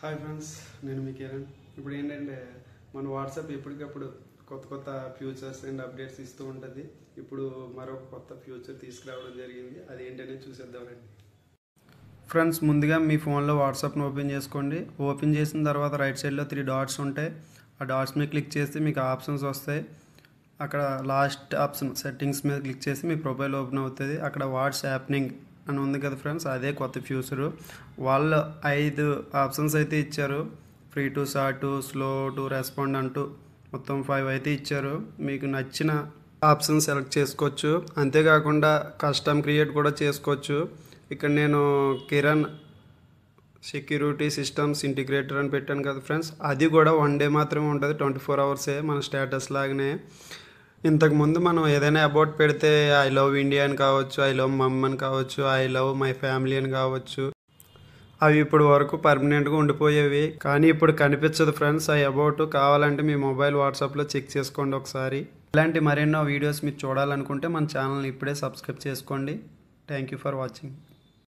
Hi friends, నేను మీ కిరణ్. ఇప్పుడు ఏంటంటే మన వాట్సాప్ ఎప్పటికప్పుడు కొత్త ఫ్యూచర్స్ అండ్ అప్డేట్స్ ఇస్తూ ఉంటుంది. ఇప్పుడు మరొక కొత్త ఫ్యూచర్ తీసుకురావడం జరిగింది. అది ఏంటనేది చూసేద్దామండి. ఫ్రెండ్స్, ముందుగా మీ ఫోన్లో వాట్సాప్ని ఓపెన్ చేసుకోండి. ఓపెన్ చేసిన తర్వాత రైట్ సైడ్లో 3 డాట్స్ ఉంటాయి. ఆ డాట్స్ మీద క్లిక్ చేస్తే మీకు ఆప్షన్స్ వస్తాయి. అక్కడ లాస్ట్ ఆప్షన్ సెట్టింగ్స్ మీద క్లిక్ చేసి మీ ప్రొఫైల్ ఓపెన్ అవుతుంది. అక్కడ వాట్స్ హ్యాపెనింగ్ అని ఉంది కదా ఫ్రెండ్స్, అదే కొత్త ఫ్యూచరు. వాళ్ళు 5 ఆప్షన్స్ అయితే ఇచ్చారు. Free to short, slow to respond అంటూ మొత్తం 5 అయితే ఇచ్చారు. మీకు నచ్చిన ఆప్షన్ సెలెక్ట్ చేసుకోవచ్చు. అంతేకాకుండా కస్టమ్ క్రియేట్ కూడా చేసుకోవచ్చు. ఇక్కడ నేను కిరణ్ సెక్యూరిటీ సిస్టమ్స్ ఇంటిగ్రేటర్ అని పెట్టాను కదా ఫ్రెండ్స్, అది కూడా 1 డే మాత్రమే ఉంటుంది. 24 అవర్సే మన స్టేటస్ లాగానే. ఇంతకుముందు మనం ఏదైనా అబౌట్ పెడితే ఐ లవ్ ఇండియా అని కావచ్చు, ఐ లవ్ మమ్ అని కావచ్చు, ఐ లవ్ మై ఫ్యామిలీ అని కావచ్చు, అవి ఇప్పుడు వరకు పర్మనెంట్గా ఉండిపోయేవి. కానీ ఇప్పుడు కనిపించదు ఫ్రెండ్స్. ఆ అబౌట్ కావాలంటే మీ మొబైల్ వాట్సాప్లో చెక్ చేసుకోండి ఒకసారి. ఇలాంటి మరెన్నో వీడియోస్ మీరు చూడాలనుకుంటే మన ఛానల్ని ఇప్పుడే సబ్స్క్రైబ్ చేసుకోండి. Thank you for watching.